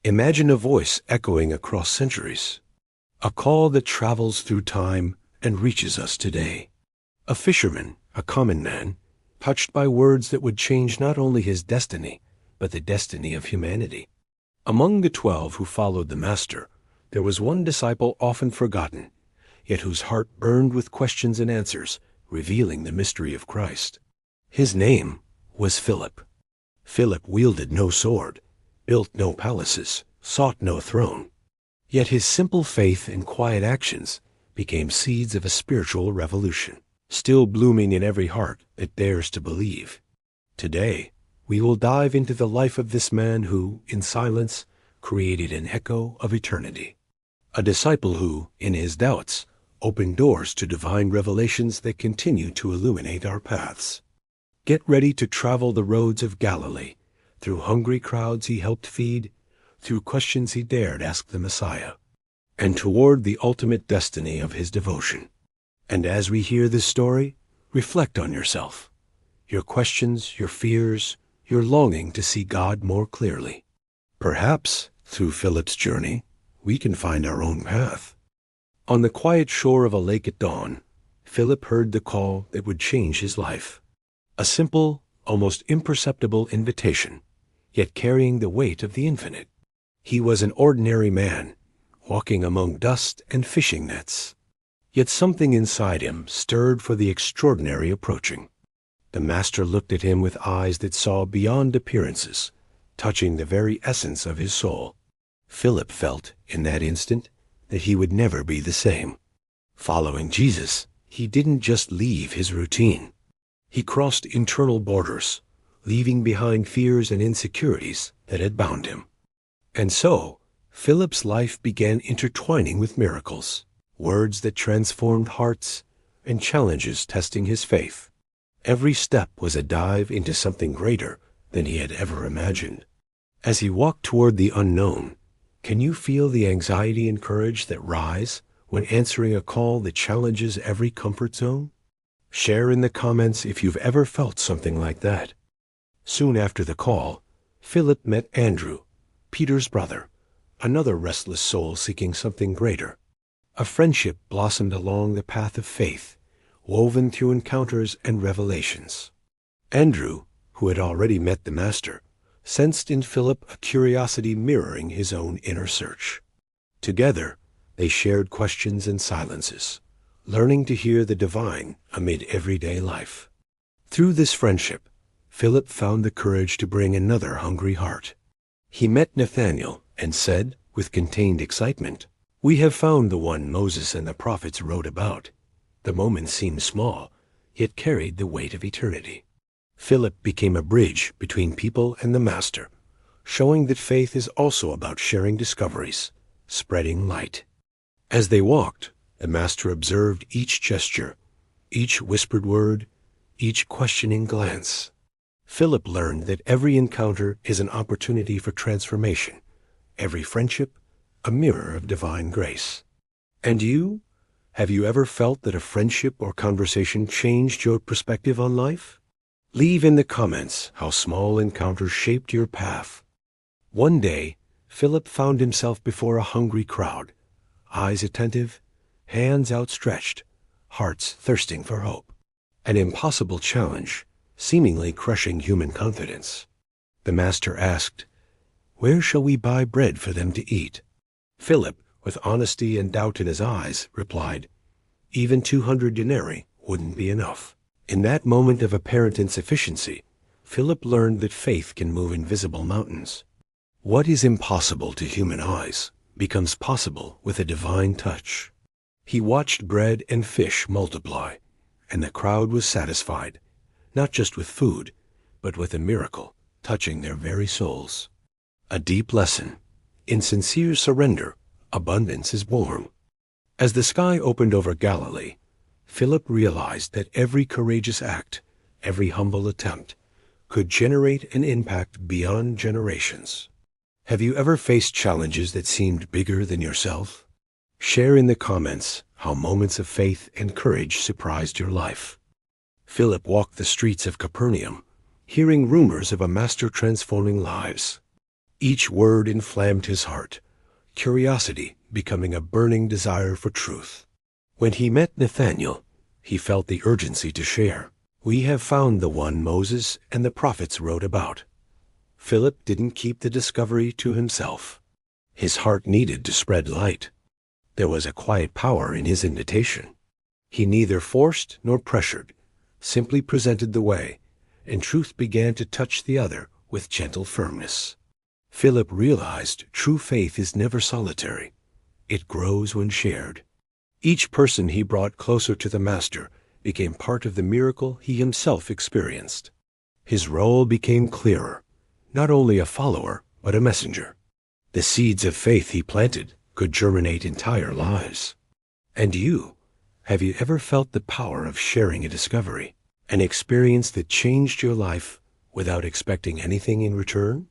Imagine a voice echoing across centuries, a call that travels through time and reaches us today. A fisherman, a common man, touched by words that would change not only his destiny, but the destiny of humanity. Among the 12 who followed the Master, there was one disciple often forgotten, yet whose heart burned with questions and answers, revealing the mystery of Christ. His name was Philip. Philip wielded no sword, built no palaces, sought no throne. Yet his simple faith and quiet actions became seeds of a spiritual revolution, still blooming in every heart that dares to believe. Today, we will dive into the life of this man who, in silence, created an echo of eternity. A disciple who, in his doubts, opened doors to divine revelations that continue to illuminate our paths. Get ready to travel the roads of Galilee, through hungry crowds he helped feed, through questions he dared ask the Messiah, and toward the ultimate destiny of his devotion. And as we hear this story, reflect on yourself, your questions, your fears, your longing to see God more clearly. Perhaps, through Philip's journey, we can find our own path. On the quiet shore of a lake at dawn, Philip heard the call that would change his life. A simple, almost imperceptible invitation, yet carrying the weight of the infinite. He was an ordinary man, walking among dust and fishing nets. Yet something inside him stirred for the extraordinary approaching. The Master looked at him with eyes that saw beyond appearances, touching the very essence of his soul. Philip felt, in that instant, that he would never be the same. Following Jesus, he didn't just leave his routine. He crossed internal borders, leaving behind fears and insecurities that had bound him. And so, Philip's life began intertwining with miracles, words that transformed hearts, and challenges testing his faith. Every step was a dive into something greater than he had ever imagined. As he walked toward the unknown, can you feel the anxiety and courage that rise when answering a call that challenges every comfort zone? Share in the comments if you've ever felt something like that. Soon after the call, Philip met Andrew, Peter's brother, another restless soul seeking something greater. A friendship blossomed along the path of faith, woven through encounters and revelations. Andrew, who had already met the Master, sensed in Philip a curiosity mirroring his own inner search. Together, they shared questions and silences, learning to hear the divine amid everyday life. Through this friendship, Philip found the courage to bring another hungry heart. He met Nathanael and said, with contained excitement, "We have found the one Moses and the prophets wrote about." The moment seemed small, yet carried the weight of eternity. Philip became a bridge between people and the Master, showing that faith is also about sharing discoveries, spreading light. As they walked, the Master observed each gesture, each whispered word, each questioning glance. Philip learned that every encounter is an opportunity for transformation, every friendship a mirror of divine grace. And you? Have you ever felt that a friendship or conversation changed your perspective on life? Leave in the comments how small encounters shaped your path. One day, Philip found himself before a hungry crowd, eyes attentive, hands outstretched, hearts thirsting for hope. An impossible challenge, seemingly crushing human confidence. The Master asked, "Where shall we buy bread for them to eat?" Philip, with honesty and doubt in his eyes, replied, "Even 200 denarii wouldn't be enough." In that moment of apparent insufficiency, Philip learned that faith can move invisible mountains. What is impossible to human eyes becomes possible with a divine touch. He watched bread and fish multiply, and the crowd was satisfied, not just with food, but with a miracle touching their very souls. A deep lesson. In sincere surrender, abundance is born. As the sky opened over Galilee, Philip realized that every courageous act, every humble attempt, could generate an impact beyond generations. Have you ever faced challenges that seemed bigger than yourself? Share in the comments how moments of faith and courage surprised your life. Philip walked the streets of Capernaum, hearing rumors of a Master transforming lives. Each word inflamed his heart, curiosity becoming a burning desire for truth. When he met Nathanael, he felt the urgency to share. "We have found the one Moses and the prophets wrote about." Philip didn't keep the discovery to himself. His heart needed to spread light. There was a quiet power in his invitation. He neither forced nor pressured, simply presented the way, and truth began to touch the other with gentle firmness. Philip realized true faith is never solitary. It grows when shared. Each person he brought closer to the Master became part of the miracle he himself experienced. His role became clearer, not only a follower, but a messenger. The seeds of faith he planted could germinate entire lives. And you, have you ever felt the power of sharing a discovery, an experience that changed your life without expecting anything in return?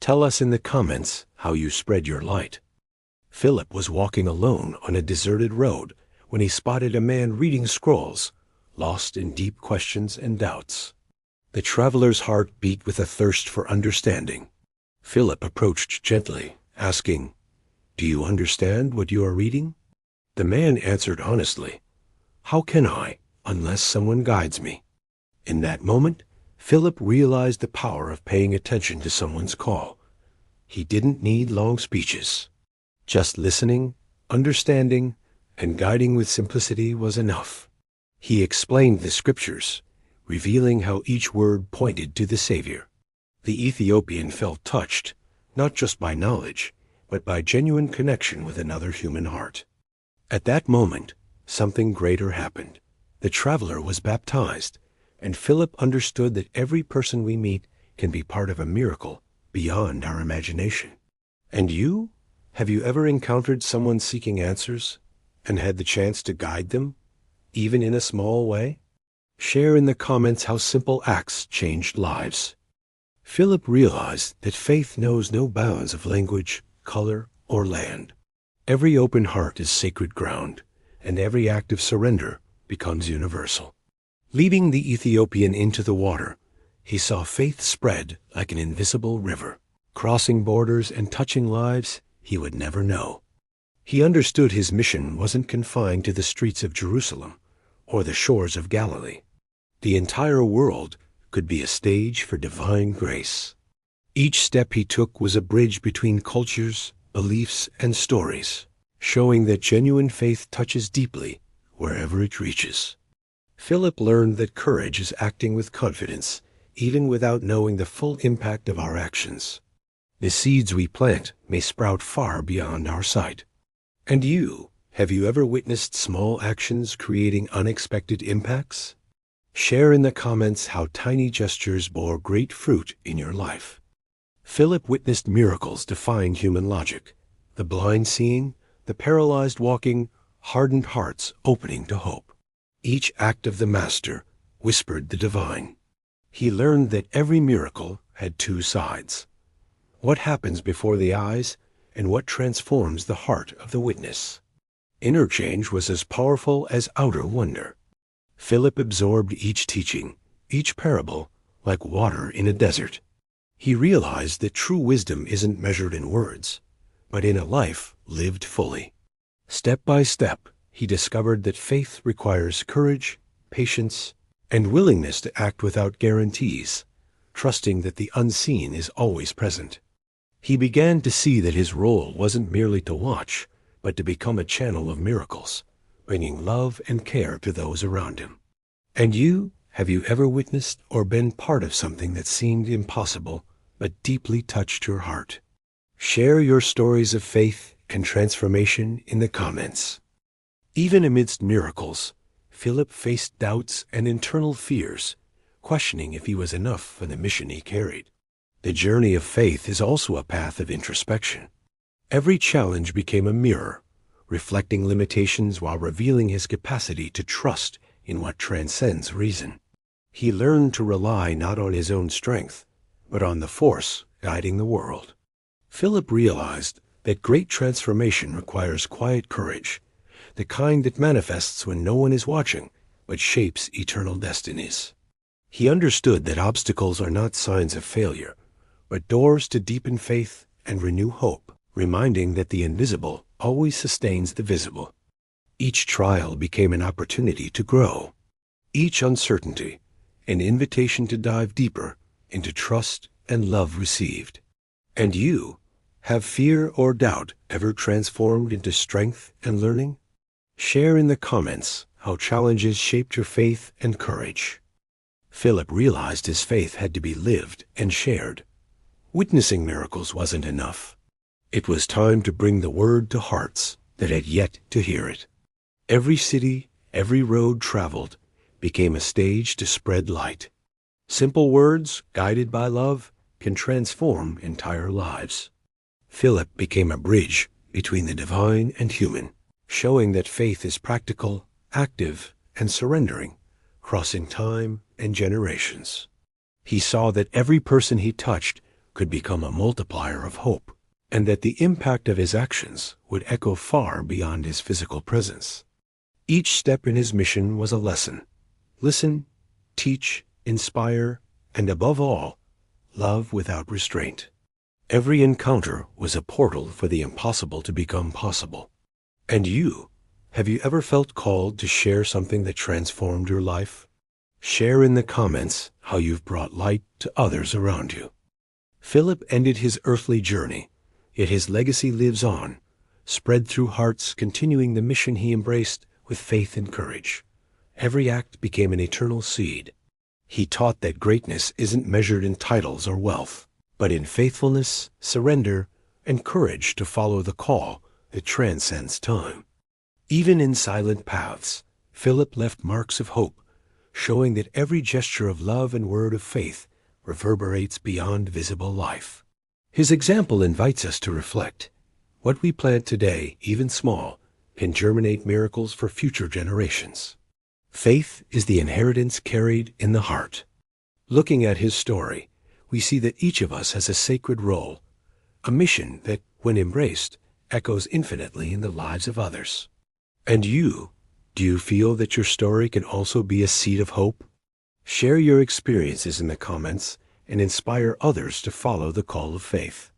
Tell us in the comments how you spread your light. Philip was walking alone on a deserted road when he spotted a man reading scrolls, lost in deep questions and doubts. The traveler's heart beat with a thirst for understanding. Philip approached gently, asking, "Do you understand what you are reading?" The man answered honestly, "How can I, unless someone guides me?" In that moment, Philip realized the power of paying attention to someone's call. He didn't need long speeches. Just listening, understanding, and guiding with simplicity was enough. He explained the scriptures, revealing how each word pointed to the Savior. The Ethiopian felt touched, not just by knowledge, but by genuine connection with another human heart. At that moment, something greater happened. The traveler was baptized, and Philip understood that every person we meet can be part of a miracle beyond our imagination. And you? Have you ever encountered someone seeking answers and had the chance to guide them, even in a small way? Share in the comments how simple acts changed lives. Philip realized that faith knows no bounds of language, color, or land. Every open heart is sacred ground, and every act of surrender becomes universal. Leading the Ethiopian into the water, he saw faith spread like an invisible river, crossing borders and touching lives he would never know. He understood his mission wasn't confined to the streets of Jerusalem or the shores of Galilee. The entire world could be a stage for divine grace. Each step he took was a bridge between cultures, beliefs, and stories, showing that genuine faith touches deeply wherever it reaches. Philip learned that courage is acting with confidence, even without knowing the full impact of our actions. The seeds we plant may sprout far beyond our sight. And you, have you ever witnessed small actions creating unexpected impacts? Share in the comments how tiny gestures bore great fruit in your life. Philip witnessed miracles defying human logic, the blind seeing, the paralyzed walking, hardened hearts opening to hope. Each act of the Master whispered the divine. He learned that every miracle had two sides: what happens before the eyes and what transforms the heart of the witness. Inner change was as powerful as outer wonder. Philip absorbed each teaching, each parable, like water in a desert. He realized that true wisdom isn't measured in words, but in a life lived fully. Step by step, he discovered that faith requires courage, patience, and willingness to act without guarantees, trusting that the unseen is always present. He began to see that his role wasn't merely to watch, but to become a channel of miracles, bringing love and care to those around him. And you, have you ever witnessed or been part of something that seemed impossible, but deeply touched your heart? Share your stories of faith and transformation in the comments. Even amidst miracles, Philip faced doubts and internal fears, questioning if he was enough for the mission he carried. The journey of faith is also a path of introspection. Every challenge became a mirror, reflecting limitations while revealing his capacity to trust in what transcends reason. He learned to rely not on his own strength, but on the force guiding the world. Philip realized that great transformation requires quiet courage, the kind that manifests when no one is watching, but shapes eternal destinies. He understood that obstacles are not signs of failure, but doors to deepen faith and renew hope, reminding that the invisible always sustains the visible. Each trial became an opportunity to grow. Each uncertainty, an invitation to dive deeper into trust and love received. And you, have fear or doubt ever transformed into strength and learning? Share in the comments how challenges shaped your faith and courage. Philip realized his faith had to be lived and shared. Witnessing miracles wasn't enough. It was time to bring the word to hearts that had yet to hear it. Every city, every road traveled, became a stage to spread light. Simple words, guided by love, can transform entire lives. Philip became a bridge between the divine and human, showing that faith is practical, active, and surrendering, crossing time and generations. He saw that every person he touched could become a multiplier of hope, and that the impact of his actions would echo far beyond his physical presence. Each step in his mission was a lesson. Listen, teach, inspire, and above all, love without restraint. Every encounter was a portal for the impossible to become possible. And you, have you ever felt called to share something that transformed your life? Share in the comments how you've brought light to others around you. Philip ended his earthly journey, yet his legacy lives on, spread through hearts, continuing the mission he embraced with faith and courage. Every act became an eternal seed. He taught that greatness isn't measured in titles or wealth, but in faithfulness, surrender, and courage to follow the call that transcends time. Even in silent paths, Philip left marks of hope, showing that every gesture of love and word of faith reverberates beyond visible life. His example invites us to reflect. What we plant today, even small, can germinate miracles for future generations. Faith is the inheritance carried in the heart. Looking at his story, we see that each of us has a sacred role, a mission that, when embraced, echoes infinitely in the lives of others. And you, do you feel that your story can also be a seed of hope? Share your experiences in the comments and inspire others to follow the call of faith.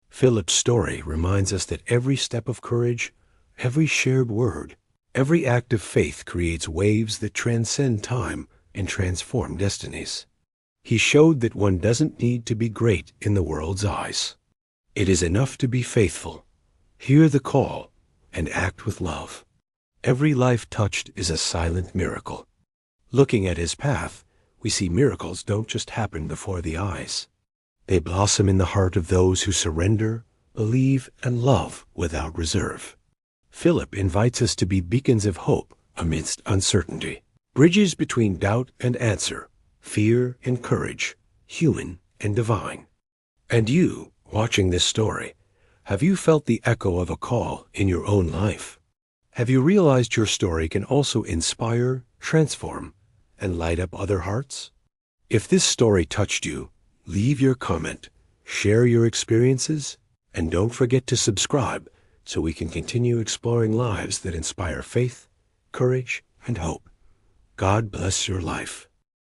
Philip's story reminds us that every step of courage, every shared word, every act of faith creates waves that transcend time and transform destinies. He showed that one doesn't need to be great in the world's eyes. It is enough to be faithful, hear the call, and act with love. Every life touched is a silent miracle. Looking at his path, we see miracles don't just happen before the eyes. They blossom in the heart of those who surrender, believe, and love without reserve. Philip invites us to be beacons of hope amidst uncertainty, bridges between doubt and answer, fear and courage, human and divine. And you, watching this story, have you felt the echo of a call in your own life? Have you realized your story can also inspire, transform, and light up other hearts? If this story touched you, leave your comment, share your experiences, and don't forget to subscribe so we can continue exploring lives that inspire faith, courage, and hope. God bless your life.